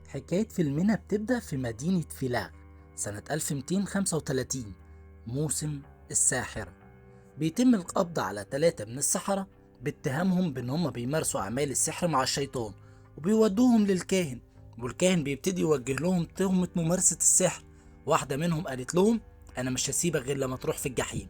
حكاية فيلمنا بتبدأ في مدينة فيلاغ سنة 1235. موسم الساحرة. بيتم القبض على 3 من السحرة باتهامهم بان هم بيمارسوا اعمال السحر مع الشيطان، وبيودوهم للكاهن، والكاهن بيبتدي يوجه لهم تهمة ممارسة السحر. واحدة منهم قالت لهم: انا مش هسيبك غير لما تروح في الجحيم.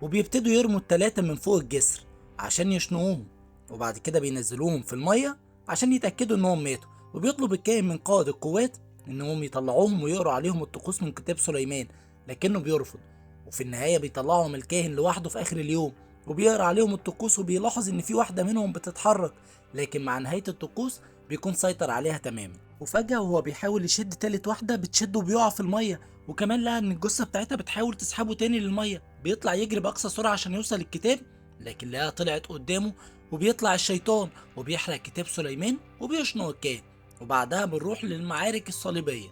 وبيبتدوا يرموا ال3 من فوق الجسر عشان يشنقوهم، وبعد كده بينزلوهم في المية عشان يتأكدوا انهم ماتوا. وبيطلب الكاهن من قائد القوات انهم يطلعوهم ويقروا عليهم الطقوس من كتاب سليمان، لكنه بيرفض. وفي النهاية بيطلعهم الكاهن لوحده في آخر اليوم، وبيقرأ عليهم الطقوس، وبيلاحظ إن في واحدة منهم بتتحرك، لكن مع نهاية الطقوس بيكون سيطر عليها تماما. وفجأة وهو بيحاول يشد تالت واحدة بتشده وبيقع في المية، وكمان لقى إن الجثة بتاعتها بتحاول تسحبه تاني للمية. بيطلع يجري بأقصى سرعة عشان يوصل الكتاب، لكن لقاها طلعت قدامه. وبيطلع الشيطان وبيحرق كتاب سليمان وبيشنق الكاهن. وبعدها بنروح للمعارك الصليبية،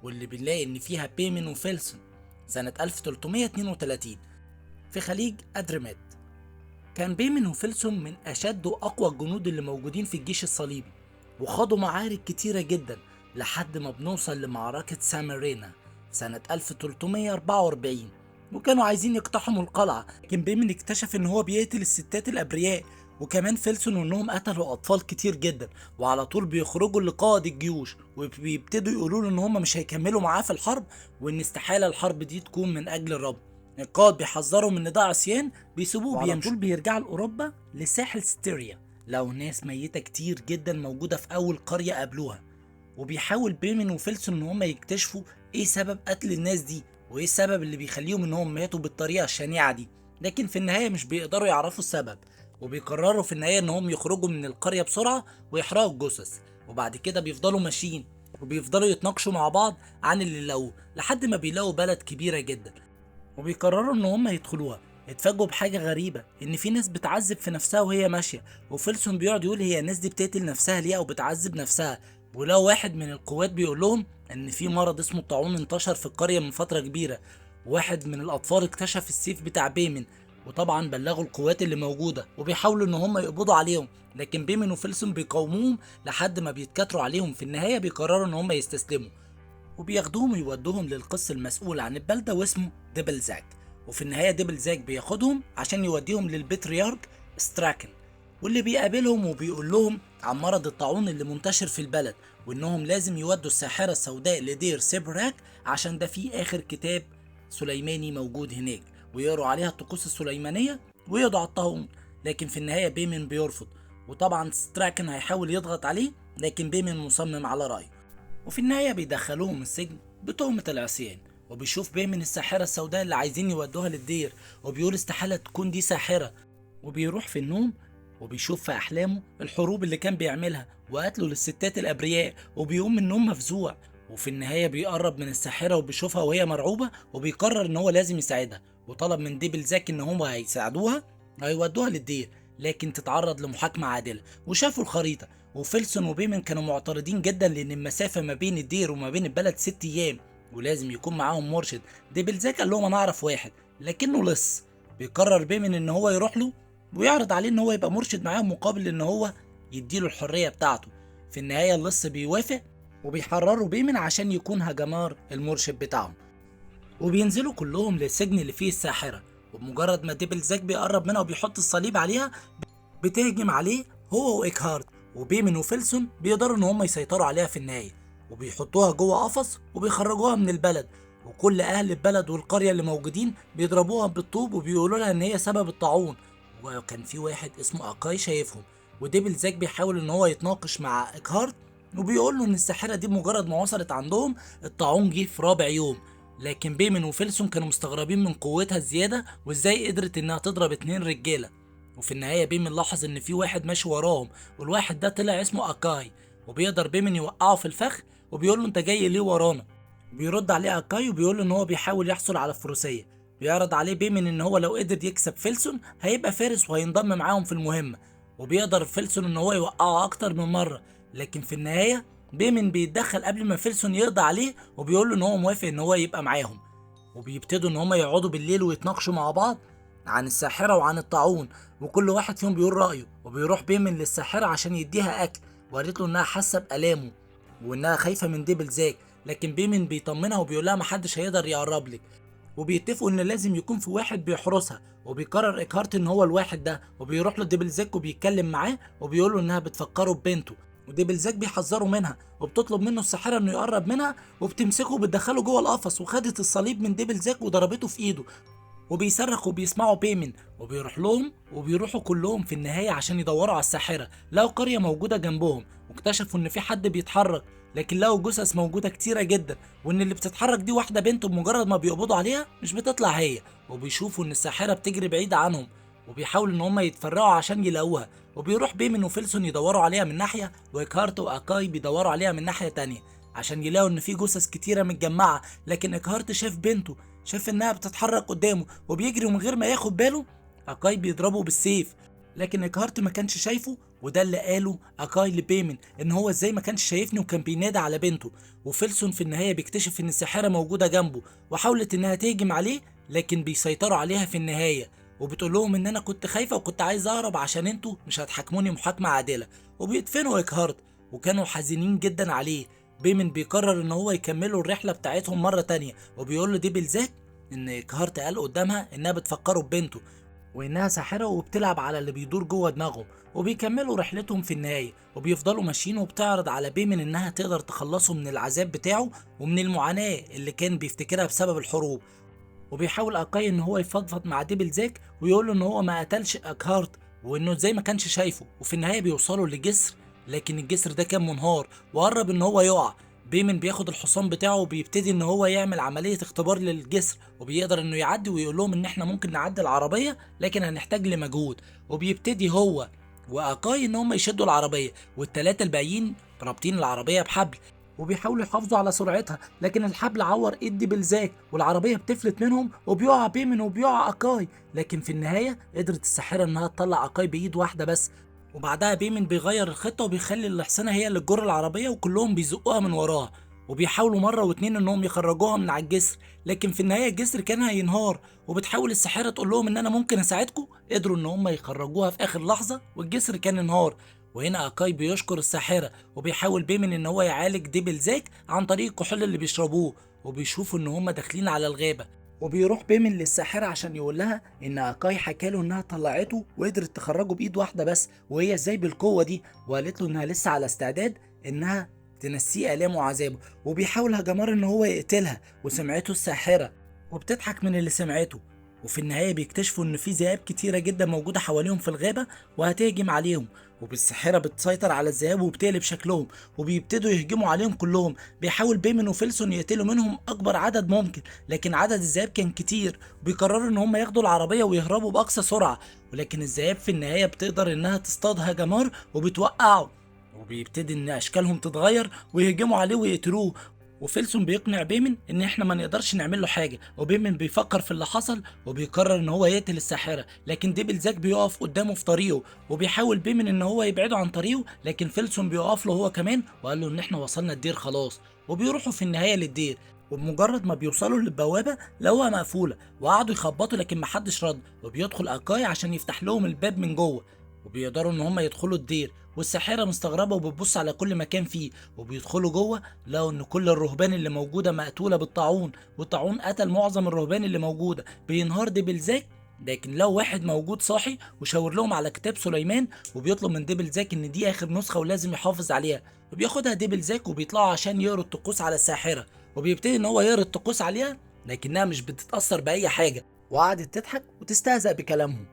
واللي بنلاقي إن فيها بيمن وفيلسون سنة 1332 في خليج أدريمات. كان بيمن وفيلسون من أشد وأقوى الجنود اللي موجودين في الجيش الصليبي، وخاضوا معارك كتيرة جدا لحد ما بنوصل لمعركة سامرينا سنة 1344. وكانوا عايزين يقتحموا القلعة، لكن بيمن اكتشف ان هو بيقتل الستات الأبرياء، وكمان فيلسون انهم قتلوا أطفال كتير جدا. وعلى طول بيخرجوا لقائد الجيوش وبيبتدوا يقولوا له ان هم مش هيكملوا معاه في الحرب، وان استحالة الحرب دي تكون من أجل الرب. القائد بيحذرهم ان ده عصيان، بيسيبوه وعلى طول بيرجعوا لأوروبا لساحل ستيريا. لو ناس ميتة كتير جدا موجودة في أول قرية قابلوها، وبيحاول بيمن وفيلسون ان هم يكتشفوا ايه سبب قتل الناس دي، وايه السبب اللي بيخليهم ان هم ماتوا بالطريقة الشنيعة دي. لكن في النهاية مش بيقدروا يعرفوا السبب، وبيقرروا في النهاية ان هم يخرجوا من القرية بسرعة ويحرقوا الجثث. وبعد كده بيفضلوا ماشيين وبيفضلوا يتناقشوا مع بعض عن اللي لقوه لحد ما بيلاقوا بلد كبيرة جدا، وبيقرروا ان هم يدخلوها. اتفاجئوا بحاجه غريبه، ان في ناس بتعذب في نفسها وهي ماشيه. وفيلسون بيقعد يقول هي الناس دي بتقتل نفسها ليه او بتعذب نفسها. ولو واحد من القوات بيقول لهم ان في مرض اسمه الطاعون انتشر في القريه من فتره كبيره. واحد من الاطفال اكتشف السيف بتاع بيمن، وطبعا بلغوا القوات اللي موجوده وبيحاولوا ان هم يقبضوا عليهم، لكن بيمن وفيلسون بيقاوموهم لحد ما بيتكاتروا عليهم. في النهايه بيقرروا ان هم يستسلموا، وبياخدوهم ويودوهم للقس المسؤول عن البلدة واسمه ديبلزاك. وفي النهاية ديبلزاك بياخدهم عشان يوديهم للبطريرك ستراكن، واللي بيقابلهم وبيقول لهم عن مرض الطاعون اللي منتشر في البلد، وانهم لازم يودوا الساحرة السوداء لدير سيبراك عشان ده فيه اخر كتاب سليماني موجود هناك، ويقروا عليها الطقوس السليمانية ويقضوا على الطاعون. لكن في النهاية بيمن بيرفض، وطبعا ستراكن هيحاول يضغط عليه، لكن بيمن مصمم على رأيه. وفي النهاية بيدخلوهم السجن بتهمة العصيان. وبيشوف بيمن الساحرة السوداء اللي عايزين يودوها للدير، وبيقول استحالة تكون دي ساحرة. وبيروح في النوم وبيشوف في أحلامه الحروب اللي كان بيعملها وقتله للستات الأبرياء، وبيقوم من النوم مفزوع. وفي النهاية بيقرب من الساحرة وبيشوفها وهي مرعوبة، وبيقرر إن هو لازم يساعدها، وطلب من ديبل زاك إن هم هيساعدوها هيودوها للدير، لكن تتعرض لمحاكمة عادلة. وشافوا الخريطة، وفيلسون وبيمن كانوا معترضين جدا لان المسافه ما بين الدير وما بين البلد 6 ايام، ولازم يكون معاهم مرشد. ديبلزاك قال لهم انا اعرف واحد لكنه لص. بيقرر بيمن ان هو يروح له ويعرض عليه ان هو يبقى مرشد معاهم مقابل ان هو يديله الحريه بتاعته. في النهايه اللص بيوافق، وبيحرروا بيمن عشان يكون هجمار المرشد بتاعهم. وبينزلوا كلهم للسجن اللي فيه الساحره، وبمجرد ما ديبلزاك بيقرب منها وبيحط الصليب عليها بتهجم عليه هو وإيكهارد. وبيمن وفيلسون بيقدروا ان هم يسيطروا عليها في النهاية، وبيحطوها جوه قفص وبيخرجوها من البلد. وكل اهل البلد والقرية اللي موجودين بيضربوها بالطوب وبيقولوا لها ان هي سبب الطاعون. وكان في واحد اسمه اكاي شايفهم، وديبل زاك بيحاول ان هو يتناقش مع إيكهارد، وبيقول له ان الساحرة دي مجرد ما وصلت عندهم الطاعون جه في رابع يوم. لكن بيمن وفيلسون كانوا مستغربين من قوتها الزيادة وازاي قدرت انها تضرب 2 رجالة. وفي النهاية بيمن لاحظ ان في واحد ماشي وراهم، والواحد ده طلع اسمه اكاي، وبيقدر بيمن يوقعه في الفخ، وبيقول له انت جاي ليه ورانا. بيرد عليه اكاي وبيقول له ان هو بيحاول يحصل على الفروسية. بيعرض عليه بيمن ان هو لو قدر يكسب فيلسون هيبقى فارس وهينضم معاهم في المهمة. وبيقدر فيلسون ان هو يوقعه اكتر من مرة، لكن في النهاية بيمن بيتدخل قبل ما فيلسون يقضي عليه، وبيقول له ان هو موافق ان هو يبقى معاهم. وبيبتدوا ان هما يقعدوا بالليل ويتناقشوا مع بعض عن الساحرة وعن الطاعون، وكل واحد فيهم بيقول رأيه. وبيروح بيمن للساحرة عشان يديها أكل، وقالت له إنها حاسة بآلامه، وانها خايفه من ديبل زاك، لكن بيمن بيطمنها وبيقولها محدش هيقدر يقرب لك. وبيتفقوا ان لازم يكون في واحد بيحرسها، وبيقرر ايكهارت ان هو الواحد ده، وبيروح لديبل زاك وبيتكلم معاه وبيقول له انها بتفكره ببنته. وديبل زاك بيحذره منها وبتطلب منه الساحره انه يقرب منها، وبتمسكه وبتدخله جوه القفص، وخدت الصليب من ديبل زاك وضربته في ايده. وبيصرخ وبيسمعوا بيمن، وبيروح لهم وبيروحوا كلهم في النهاية عشان يدوروا على الساحرة. لقوا قرية موجودة جنبهم، واكتشفوا ان في حد بيتحرك، لكن لقوا جثث موجودة كتيرة جدا، وان اللي بتتحرك دي واحدة بنت، بمجرد ما بيقبضوا عليها مش بتطلع هي. وبيشوفوا ان الساحرة بتجري بعيد عنهم، وبيحاولوا ان هم يتفرقوا عشان يلاقوها. وبيروح بيمن وفيلسون يدوروا عليها من ناحية، وايكهارت واكاي بيدوروا عليها من ناحية تانية عشان يلاقوا ان في جثث كتيرة متجمعة. لكن ايكهارت شاف بنته، شاف انها بتتحرك قدامه وبيجري، ومن غير ما ياخد باله اكاي بيضربه بالسيف. لكن ايكهارت ما كانش شايفه، وده اللي قاله اكاي لبيمن، ان هو ازاي ما كانش شايفني وكان بينادي على بنته. وفيلسون في النهايه بيكتشف ان الساحره موجوده جنبه، وحاولت انها تهجم عليه لكن بيسيطروا عليها في النهايه. وبتقول لهم ان انا كنت خايفه وكنت عايز اهرب عشان انتوا مش هتحاكموني محاكمه عادله. وبيدفنوا ايكهارت، وكانوا حزينين جدا عليه. بيمن بيقرر ان هو يكملوا الرحله بتاعتهم مره تانية، وبيقول له ديبل زاك ان ايكهارت قال قدامها انها بتفكره ببنته، وانها ساحره وبتلعب على اللي بيدور جوه دماغهم. وبيكملوا رحلتهم في النهايه، وبيفضلوا ماشيين، وبتعرض على بيمن انها تقدر تخلصه من العذاب بتاعه ومن المعاناه اللي كان بيفتكرها بسبب الحروب. وبيحاول اكاي ان هو يفضفض مع ديبل زاك ويقول له ان هو ما قتلش اكهارت، وانه ازاي ما كانش شايفه. وفي النهايه بيوصلوا لجسر، لكن الجسر ده كان منهار وقرب ان هو يقع. بيمن بياخد الحصان بتاعه وبيبتدي ان هو يعمل عمليه اختبار للجسر، وبيقدر انه يعدي، ويقول لهم ان احنا ممكن نعدي العربيه لكن هنحتاج لمجهود. وبيبتدي هو واكاي ان هم يشدوا العربيه، والثلاثه الباقيين رابطين العربيه بحبل، وبيحاولوا يحافظوا على سرعتها، لكن الحبل عور ايد بلزاك والعربيه بتفلت منهم، وبيقع بيمن وبيقع اكاي. لكن في النهايه قدرت الساحره انها تطلع اكاي بايد واحده بس. وبعدها بيمن بيغير الخطه وبيخلي الحصانه هي اللي تجر العربيه، وكلهم بيزقوها من وراها. وبيحاولوا مره واتنين انهم يخرجوها من على الجسر، لكن في النهايه الجسر كان هينهار. وبتحاول الساحره تقول لهم ان انا ممكن اساعدكم، قدروا ان هم يخرجوها في اخر لحظه والجسر كان انهار. وهنا اكاي بيشكر الساحره، وبيحاول بيمن ان هو يعالج ديبل زاك عن طريق الكحول اللي بيشربوه. وبيشوفوا ان هم داخلين على الغابه، وبيروح بيمن للساحره عشان يقول لها ان اكاي حكاله انها طلعته وقدرت تخرجه بايد واحده بس، وهي ازاي بالقوه دي. وقالت له انها لسه على استعداد انها تنسيه الامه وعذابه. وبيحاول هجمار ان هو يقتلها، وسمعته الساحره وبتضحك من اللي سمعته. وفي النهايه بيكتشفوا ان في ذئاب كتيره جدا موجوده حواليهم في الغابه وهتهجم عليهم. وبالساحره بتسيطر على الذئاب وبتقلب شكلهم، وبيبتدوا يهجموا عليهم كلهم. بيحاول بيمن وفيلسون يقتلوا منهم اكبر عدد ممكن، لكن عدد الذئاب كان كتير. وبيقرروا ان هم ياخدوا العربيه ويهربوا باقصى سرعه، ولكن الذئاب في النهايه بتقدر انها تصطاد هجمار وبتوقعه. وبيبتدي ان اشكالهم تتغير ويهجموا عليه ويقتلوه. وفيلسون بيقنع بيمن ان احنا ما نقدرش نعمل له حاجه، وبيمن بيفكر في اللي حصل وبيقرر ان هو يقتل الساحره. لكن ديبل زاك بيقف قدامه في طريقه، وبيحاول بيمن ان هو يبعده عن طريقه، لكن فيلسون بيقف له هو كمان وقال له ان احنا وصلنا الدير خلاص. وبيروحوا في النهايه للدير، وبمجرد ما بيوصلوا للبوابه لقوها مقفوله، وقعدوا يخبطوا لكن محدش رد. وبيدخل اكاي عشان يفتح لهم الباب من جوه، وبيقدروا ان هم يدخلوا الدير. والساحره مستغربه وبتبص على كل مكان فيه. وبيدخلوا جوه لقوا ان كل الرهبان اللي موجوده مقتوله بالطاعون، والطاعون قتل معظم الرهبان اللي موجوده. بينهار ديبل زاك، لكن لو واحد موجود صاحي وشاور لهم على كتاب سليمان، وبيطلب من ديبل زاك ان دي اخر نسخه ولازم يحافظ عليها. وبياخدها ديبل زاك وبيطلعوا عشان يقروا الطقوس على الساحره. وبيبتدي ان هو يقرا الطقوس عليها، لكنها مش بتتاثر باي حاجه، وقعدت تضحك وتستهزأ بكلامهم.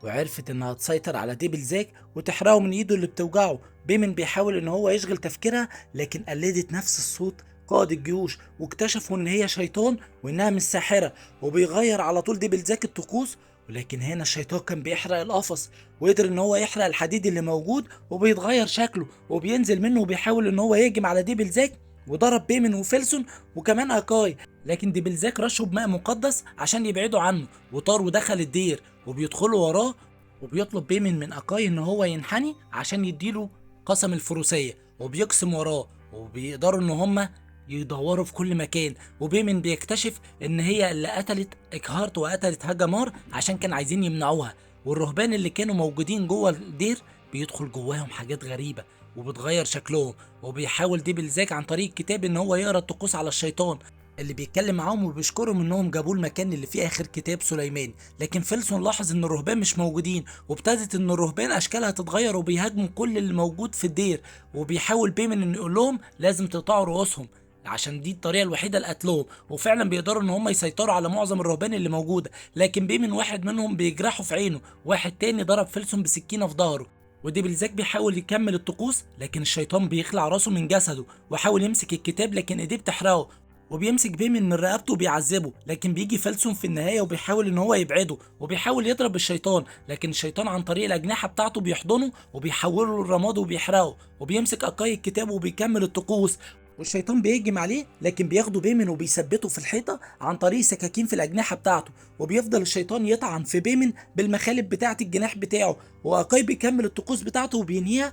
وعرفت انها تسيطر على ديبل زاك وتحرقه من ايده اللي بتوجعه. بيمن بيحاول ان هو يشغل تفكيرها، لكن قلدت نفس الصوت قائد الجيوش، واكتشفوا ان هي شيطان وانها مش ساحره. وبيغير على طول ديبل زاك الطقوس، ولكن هنا الشيطان كان بيحرق القفص، وقدر ان هو يحرق الحديد اللي موجود، وبيتغير شكله وبينزل منه، وبيحاول ان هو يهجم على ديبل زاك. وضرب بيمن وفيلسون وكمان اكاي، لكن ديبل زاك رشه بماء مقدس عشان يبعدوا عنه، وطار ودخل الدير. وبيدخلوا وراه، وبيطلب بيمن من اكاي ان هو ينحني عشان يديله قسم الفروسيه، وبيقسم وراه. وبيقدروا ان هما يدوروا في كل مكان، وبيمن بيكتشف ان هي اللي قتلت اكهارت وقتلت هاجامار عشان كان عايزين يمنعوها. والرهبان اللي كانوا موجودين جوه الدير بيدخل جواهم حاجات غريبه، وبتغير شكلهم. وبيحاول دي بلزاك عن طريق الكتاب ان هو يقرا الطقوس على الشيطان اللي بيتكلم معاهم، وبيشكرهم انهم جابوه المكان اللي فيه اخر كتاب سليمان. لكن فيلسون لاحظ ان الرهبان مش موجودين، وابتدت ان الرهبان اشكالها تتغير وبيهاجموا كل اللي موجود في الدير. وبيحاول بيمن انه يقول لهم لازم تقطعوا رؤوسهم عشان دي الطريقه الوحيده لقتلهم. وفعلا بيقدروا ان هم يسيطروا على معظم الرهبان اللي موجوده. لكن بيمن واحد منهم بيجرحه في عينه، واحد تاني ضرب فيلسون بسكينه في ظهره. ودي بلزاك بيحاول يكمل الطقوس، لكن الشيطان بيخلع راسه من جسده وحاول يمسك الكتاب لكن ايديه بتحرقه. وبيمسك بيمن من رقبته وبيعذبه، لكن بيجي فيلسون في النهايه وبيحاول ان هو يبعده، وبيحاول يضرب الشيطان، لكن الشيطان عن طريق الاجنحه بتاعته بيحضنه وبيحوله للرماد وبيحرقه. وبيمسك اقاي الكتاب وبيكمل الطقوس. والشيطان بيهجم عليه، لكن بياخده بيمن وبيثبته في الحيطه عن طريق سكاكين في الاجنحه بتاعته. وبيفضل الشيطان يطعن في بيمن بالمخالب بتاعه الجناح بتاعه. واقاي بيكمل الطقوس بتاعته وبينهيها،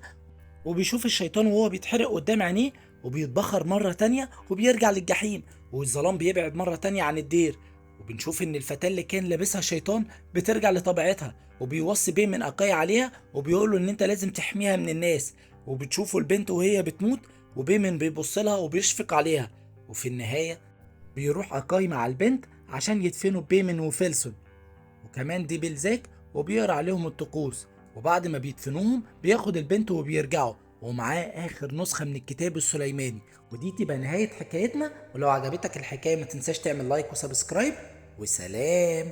وبيشوف الشيطان وهو بيتحرق قدام عينيه، وبيتبخر مرة تانية وبيرجع للجحيم. والظلام بيبعد مرة تانية عن الدير. وبنشوف ان الفتاة اللي كان لابسها الشيطان بترجع لطبيعتها، وبيوصي بيه من أقاي عليها وبيقوله ان انت لازم تحميها من الناس. وبتشوفوا البنت وهي بتموت، وبيمن بيبص لها وبيشفق عليها. وفي النهاية بيروح أقاي مع البنت عشان يدفنوا بيمن وفيلسون وكمان دي بلزاك، وبيقرا عليهم الطقوس. وبعد ما بيدفنوهم بياخد البنت وبيرجعوا ومعاه آخر نسخة من الكتاب السليماني. ودي تبقى نهاية حكايتنا. ولو عجبتك الحكاية ما تنساش تعمل لايك وسبسكرايب. وسلام.